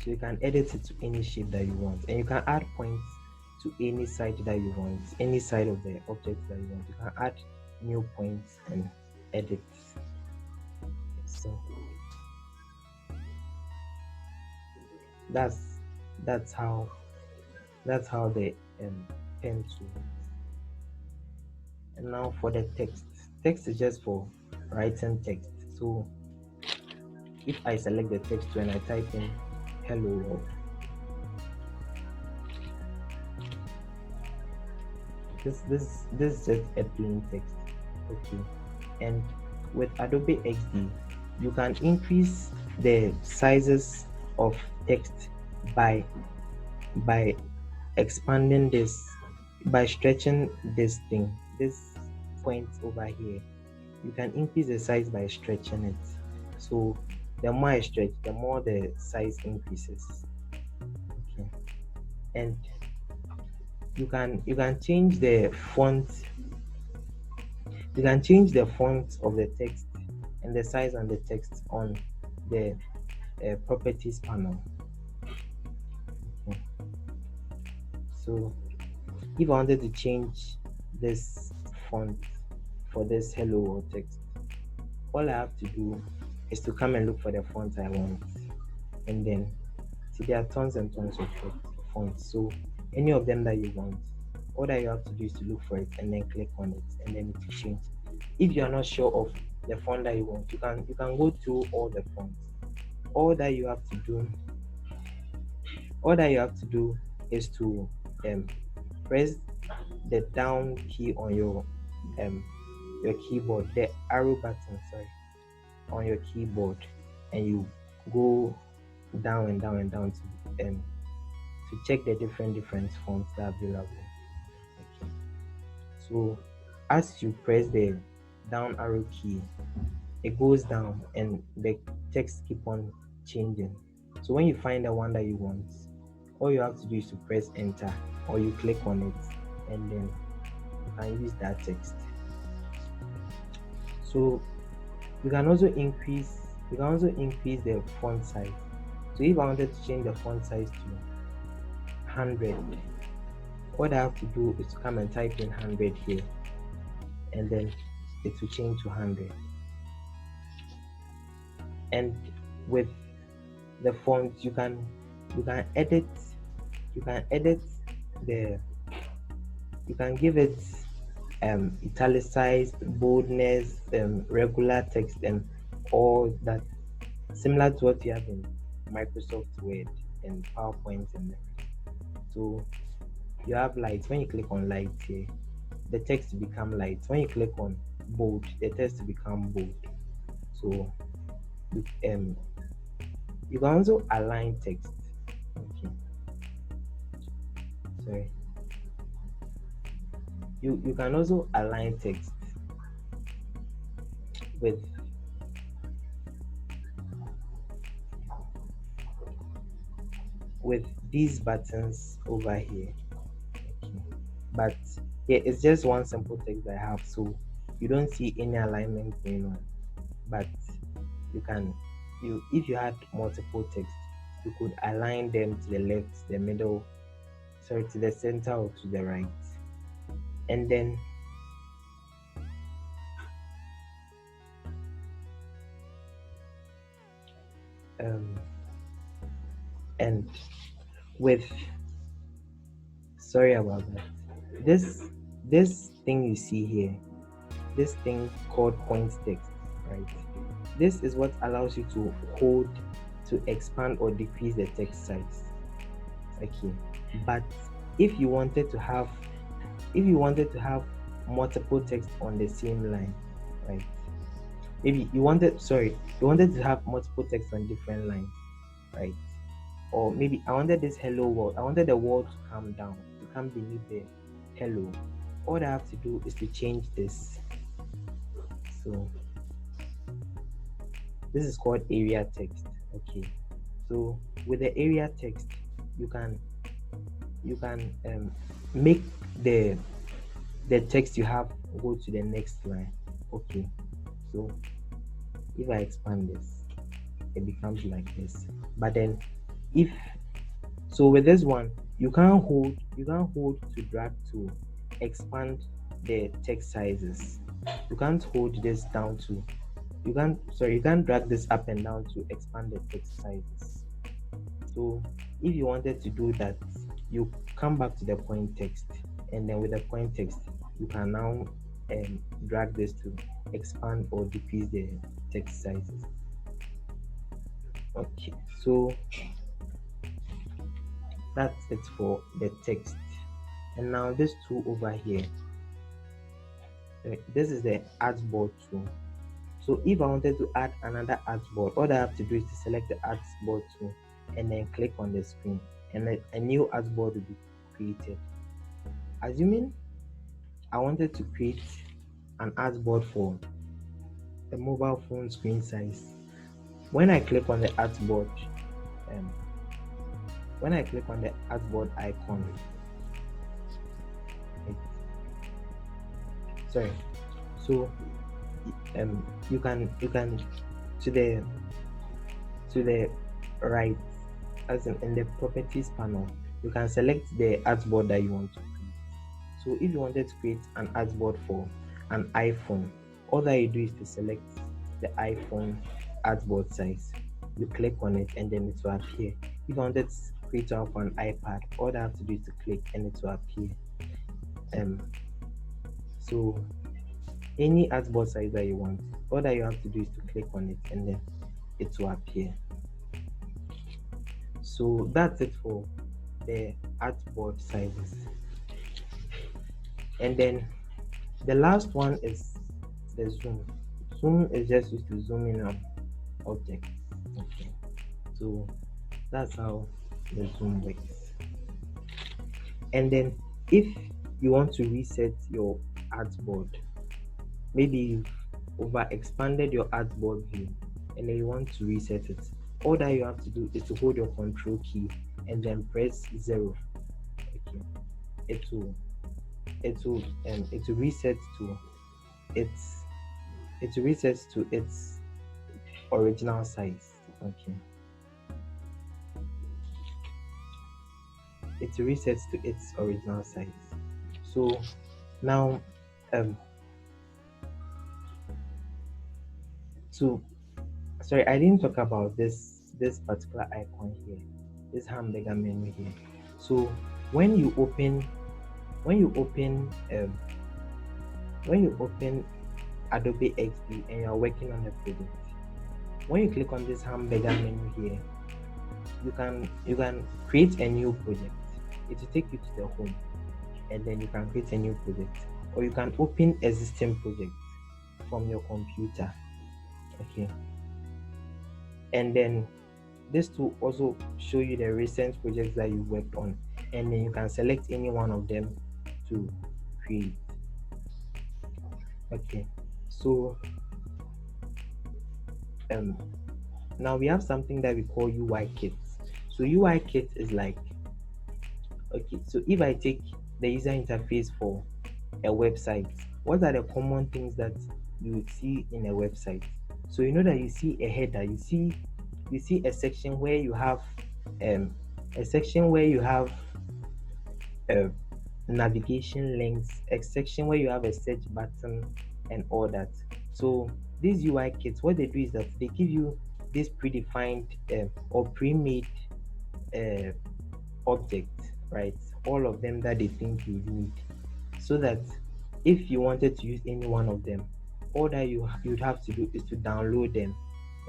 so you can edit it to any shape that you want, and you can add points to any side that you want, any side of the object that you want. You can add new points and edit. So that's how the pen tool. And now for the text. Text is just for writing text. So if I select the text tool and I type in hello world, this is just a plain text. Okay, and with Adobe XD, you can increase the sizes of text by expanding this, by stretching this point over here. You can increase the size by stretching it. So the more I stretch, the more the size increases. Okay, and you can change the font. You can change the font of the text and the size and the text on the properties panel. Okay. So if I wanted to change this font for this hello world text, all I have to do is to come and look for the font I want, and then see there are tons and tons of fonts. So any of them that you want, all that you have to do is to look for it and then click on it, and then it will change. If you are not sure of the font that you want, you can go through all the fonts. All that you have to do is to press the down key on your keyboard, the arrow button, on your keyboard, and you go down and down and down to check the different fonts that are available. Okay. So as you press the down arrow key, it goes down, and the text keep on changing. So when you find the one that you want, all you have to do is to press enter, or you click on it, and then you can use that text. So you can also increase the font size. So if I wanted to change the font size to 100, what I have to do is to come and type in 100 here, and then it will change to 100. And with the font, you can edit the you can give it italicized, boldness, regular text, and all that, similar to what you have in Microsoft Word and PowerPoint and everything. So you have light. When you click on light here, the text will become light. When you click on bold, the text will become bold. So you can also align text. Okay, sorry. You can also align text with these buttons over here. Okay, but yeah, it's just one simple text I have, so you don't see any alignment going on. But you can, if you had multiple text, you could align them to the left, the middle, sorry, to the center or to the right. And then and with, sorry about that, this thing you see here, this thing called point text, right? This is what allows you to hold to expand or decrease the text size. Okay, but if you wanted to have multiple text on the same line, right? Maybe you wanted to have multiple text on different lines, right? Or maybe I wanted this hello world, I wanted the world to come down, to come beneath the hello. All I have to do is to change this. So this is called area text. Okay, so with the area text, you can make the text you have go to the next line. Okay, so if I expand this, it becomes like this. But then if so, with this one, you can't hold to drag to expand the text sizes. You can't hold this down to you can't drag this up and down to expand the text sizes. So if you wanted to do that, you come back to the point text, and then with the point text, you can now drag this to expand or decrease the text sizes. Okay, so that's it for the text. And now this tool over here, this is the artboard tool. So if I wanted to add another artboard, all I have to do is to select the artboard tool and then click on the screen, and a new artboard will be created. Assuming I wanted to create an artboard for the mobile phone screen size, when I click on the artboard, icon, sorry, so you can to the right, as in the properties panel, you can select the artboard that you want to create. So if you wanted to create an artboard for an iPhone, all that you do is to select the iPhone artboard size, you click on it, and then it will appear. If you wanted to create one for an iPad, all I have to do is to click and it will appear. So any artboard size that you want, all that you have to do is to click on it, and then it will appear. So that's it for the artboard sizes. And then the last one is the zoom. Zoom is just used to zoom in on objects. Okay, so that's how the zoom works. And then if you want to reset your artboard, maybe you've over expanded your artboard view and then you want to reset it, all that you have to do is to hold your control key and then press 0. Okay, it will reset to its original size. Okay, it resets to its original size. So now so sorry, I didn't talk about this particular icon here, this hamburger menu here. So when you open Adobe XD and you're working on a project, when you click on this hamburger menu here, you can create a new project. It will take you to the home, and then you can create a new project, or you can open existing project from your computer. Okay, and then this will also show you the recent projects that you worked on, and then you can select any one of them to create. Okay, so now we have something that we call UI kit. So UI kit is like, okay, so if I take the user interface for a website, what are the common things that you would see in a website? So you know that you see a header, you see a section where you have navigation links, a section where you have a search button and all that. So these UI kits, what they do is that they give you this predefined or pre-made object, right? All of them that they think you need, so that if you wanted to use any one of them, all that you'd have to do is to download them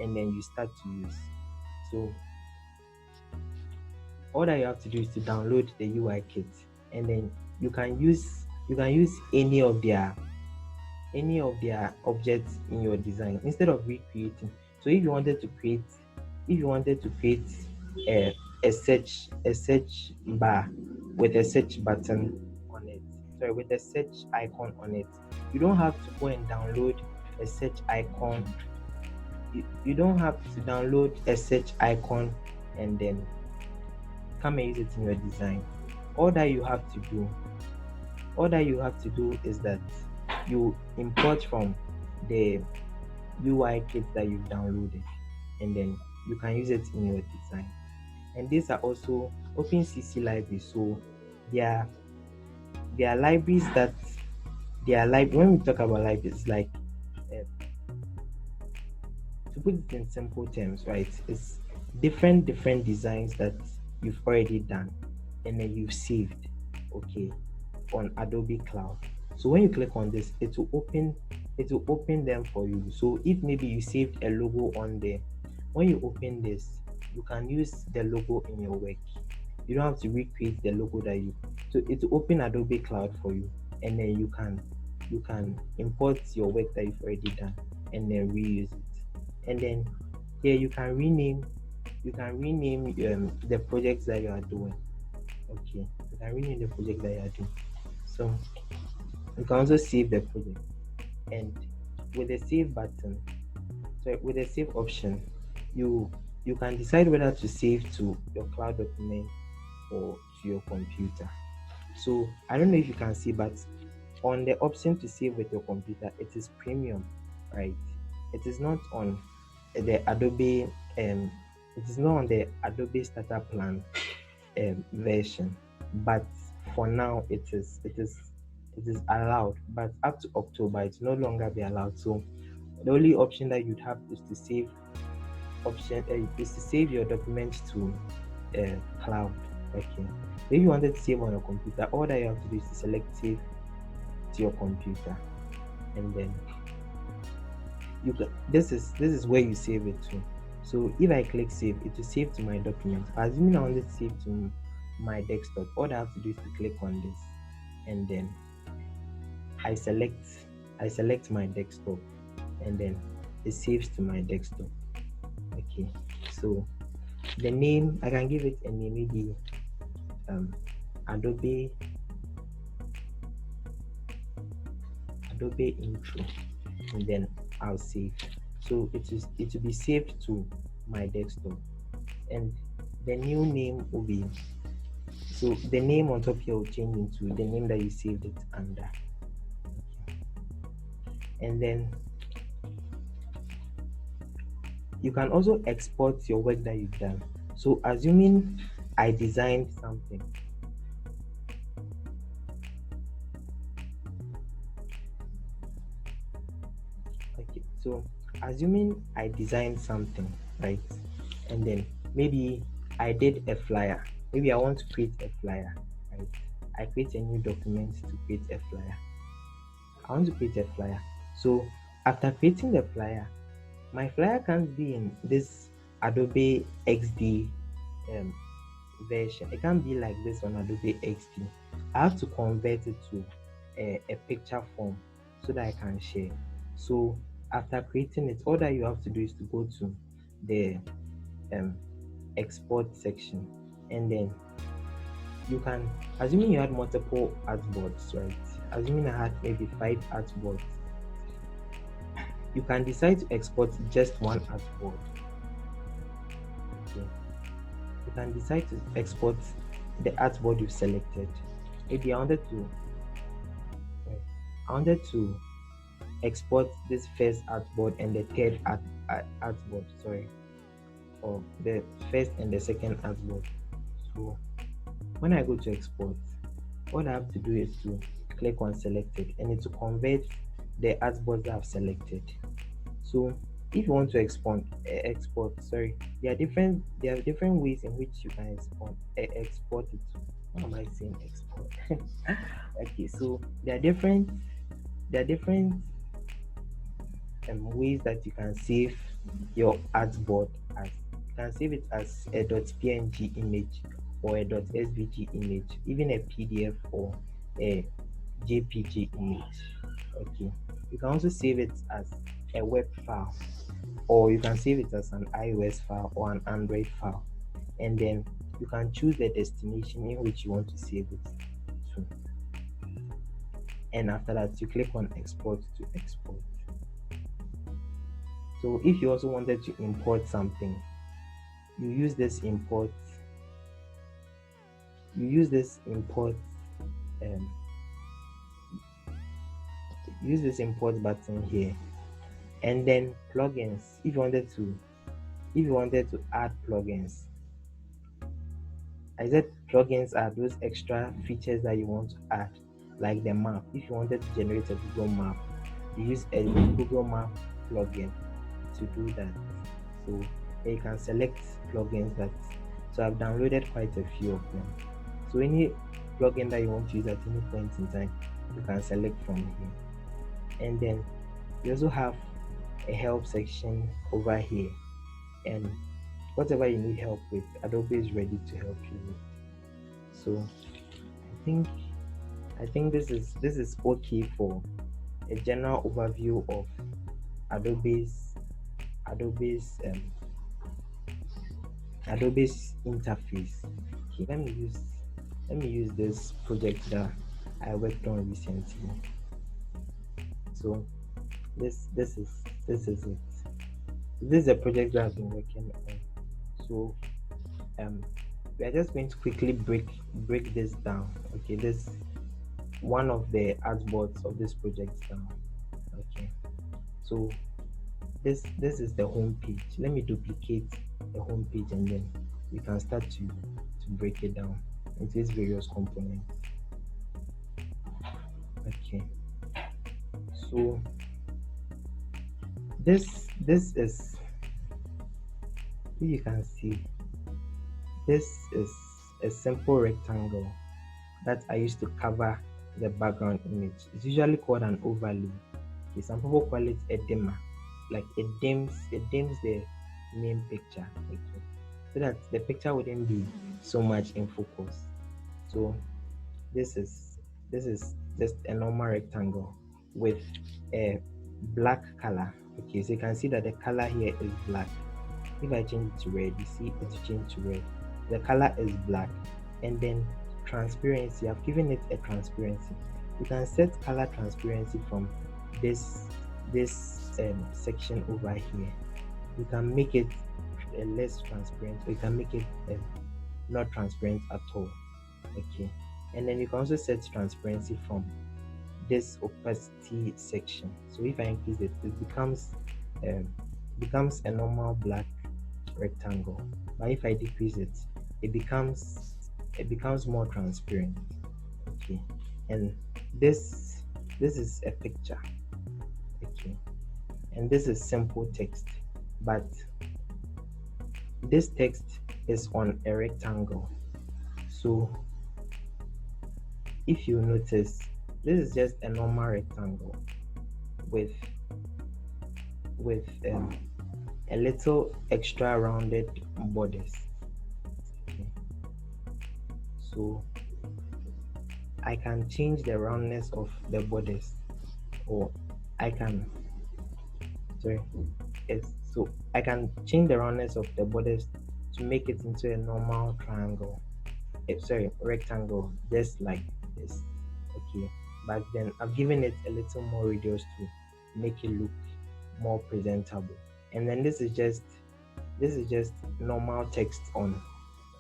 and then you start to use. So all that you have to do is to download the UI kit, and then you can use any of their objects in your design instead of recreating. So if you wanted to create a search bar with a search button on it, sorry, with a search icon on it, you don't have to go and download a search icon. You don't have to download a search icon and then come and use it in your design. All that you have to do is that you import from the UI kit that you've downloaded, and then you can use it in your design. And these are also OpenCC libraries. So they are libraries that when we talk about libraries, like to put it in simple terms, right? It's different designs that you've already done and then you've saved, okay, on Adobe Cloud. So when you click on this, it will open them for you. So if maybe you saved a logo on there, when you open this, you can use the logo in your work. You don't have to recreate the logo so it will open Adobe Cloud for you, and then you can import your work that you've already done and then reuse it. And then here you can rename the projects that you are doing. Okay, you can rename the project that you are doing. So you can also save the project, and with the save button, so with the save option, you can decide whether to save to your cloud document or to your computer. So I don't know if you can see, but on the option to save with your computer, it is premium, right? It is not on the Adobe it is not on the Adobe starter plan version, but for now it is allowed, but up to October it will no longer be allowed. So the only option that you'd have is to save your document to cloud. Okay, if you wanted to save on your computer, all that you have to do is to select save to your computer, and then you can this is where you save it to. So if I click save, it will save to my document. Assuming I wanted to save to my desktop, all I have to do is to click on this, and then I select my desktop, and then it saves to my desktop. Okay, so the name, I can give it a name, maybe Adobe intro, and then I'll save. So it will be saved to my desktop, and the new name will be, so the name on top here will change into the name that you saved it under. And then you can also export your work that you've done. So assuming I designed something, okay, so assuming I designed something, right, and then maybe I did a flyer, maybe I want to create a flyer, right, I create a new document to create a flyer. I want to create a flyer. So after creating the flyer, my flyer can't be in this Adobe XD um, version. It can't be like this on Adobe XD. I have to convert it to a picture form so that I can share. So after creating it, all that you have to do is to go to the export section, and then you can, assuming you had multiple artboards, right? Assuming I had maybe 5 artboards, you can decide to export just one artboard. Okay. You can decide to export the artboard you've selected. Maybe I wanted to export this first artboard and the third artboard, sorry, or the first and the second artboard. So when I go to export, all I have to do is to click on selected, and it will convert the artboards that I've selected. So if you want to export, there are different ways in which you can export it. What am I saying? Export. Okay, so there are different ways that you can save your artboard as. You can save it as a .png image or a .svg image, even a PDF or a JPG image. Okay, you can also save it as a web file, or you can save it as an iOS file or an Android file, and then you can choose the destination in which you want to save it to, and after that you click on export to export. So if you also wanted to import something, you use this import button here, and then plugins. If you wanted to add plugins, I said plugins are those extra features that you want to add, like the map. If you wanted to generate a Google map, you use a Google map plugin to do that. So you can select plugins that, so I've downloaded quite a few of them. So any plugin that you want to use at any point in time, you can select from here. And then you also have a help section over here, and whatever you need help with, Adobe is ready to help you with. So I think this is okay for a general overview of Adobe's interface. Okay, let me use this project that I worked on recently. So this is it. This is a project that I've been working on. So we are just going to quickly break this down. Okay, this one of the artboards of this project down. Okay, so this is the home page. Let me duplicate the home page, and then we can start to break it down into its various components. Okay, so this is, you can see, this is a simple rectangle that I used to cover the background image. It's usually called an overlay. Okay, some people call it a dimmer, like it dims the main picture, okay, so that the picture wouldn't be so much in focus. So this is just a normal rectangle with a black color. Okay, so you can see that the color here is black. If I change it to red, you see it changed to red. The color is black. And then transparency, I've given it a transparency. You can set color transparency from this this section over here, you can make it less transparent, or you can make it not transparent at all. Okay, and then you can also set transparency from this opacity section. So if I increase it, it becomes a normal black rectangle. But if I decrease it, it becomes more transparent. Okay, and this is a picture. Okay, and this is simple text, but this text is on a rectangle. So if you notice, this is just a normal rectangle with a little extra rounded borders. Okay. So I can change the roundness of the borders, or I can sorry yes so I can change the roundness of the borders to make it into a normal triangle, rectangle, just like this. Okay, but then I've given it a little more radius to make it look more presentable. And then this is just normal text on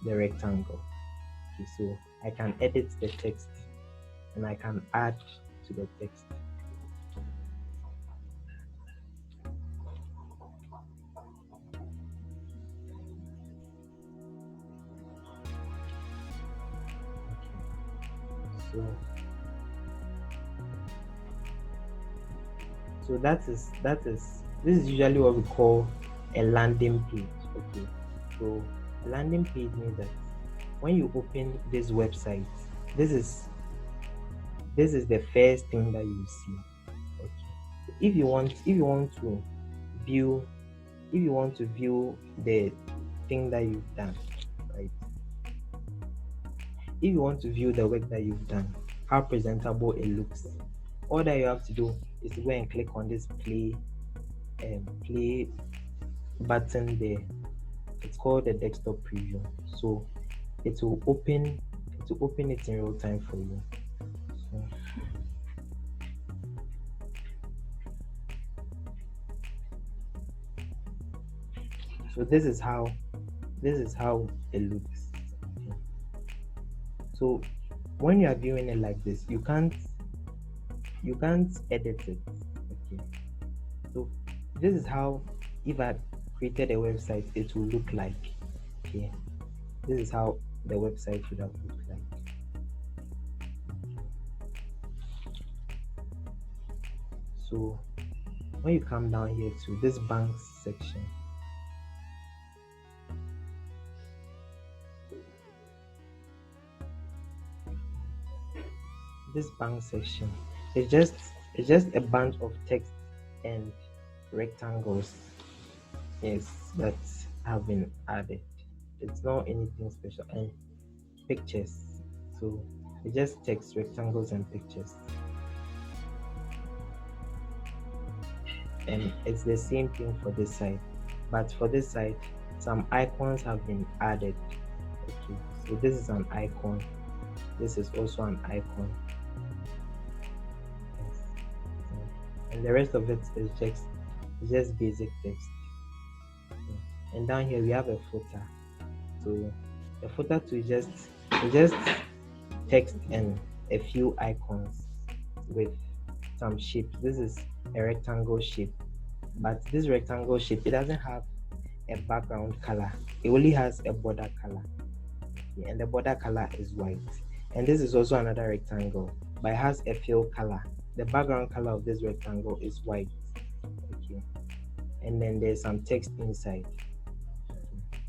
the rectangle. Okay, so I can edit the text and I can add to the text. Okay. So this is usually what we call a landing page. Okay, so a landing page means that when you open this website, this is the first thing that you see. Okay, if you want to view the thing that you've done, right? If you want to view the work that you've done, how presentable it looks, all that you have to do is to go and click on this play button there. It's called the desktop preview. So it will open it in real time for you. So this is how it looks. Okay. So when you are viewing it like this, you can't edit it. Okay, so this is how, if I created a website, it will look like. Okay, this is how the website should have looked like. So when you come down here to this banks section, it's just a bunch of text and rectangles, yes, that have been added. It's not anything special. And pictures, so it's just text, rectangles, and pictures. And it's the same thing for this side, but for this side some icons have been added. Okay, so this is an icon, this is also an icon, yes. And the rest of it is just basic text. Okay. And down here we have a footer. So the footer too is just text and a few icons with some shapes. This is a rectangle shape, but this rectangle shape, it doesn't have a background color, it only has a border color. Okay, and the border color is white. And this is also another rectangle, but it has a fill color. The background color of this rectangle is white. Okay, and then there's some text inside. Okay.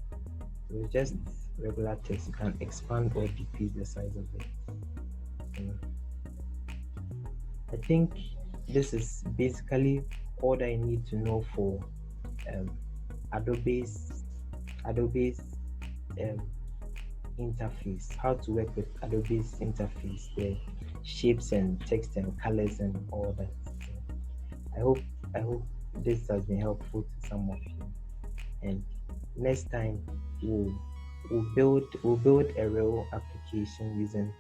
So it's just regular text. You can expand or decrease the size of it. I think this is basically all that I need to know for Adobe's interface, how to work with Adobe's interface, the shapes and text and colors and all that. So I hope this has been helpful to some of you. And next time we'll build a real application using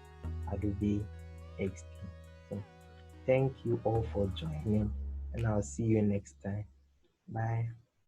Adobe XD. So thank you all for joining. and I'll see you next time. Bye.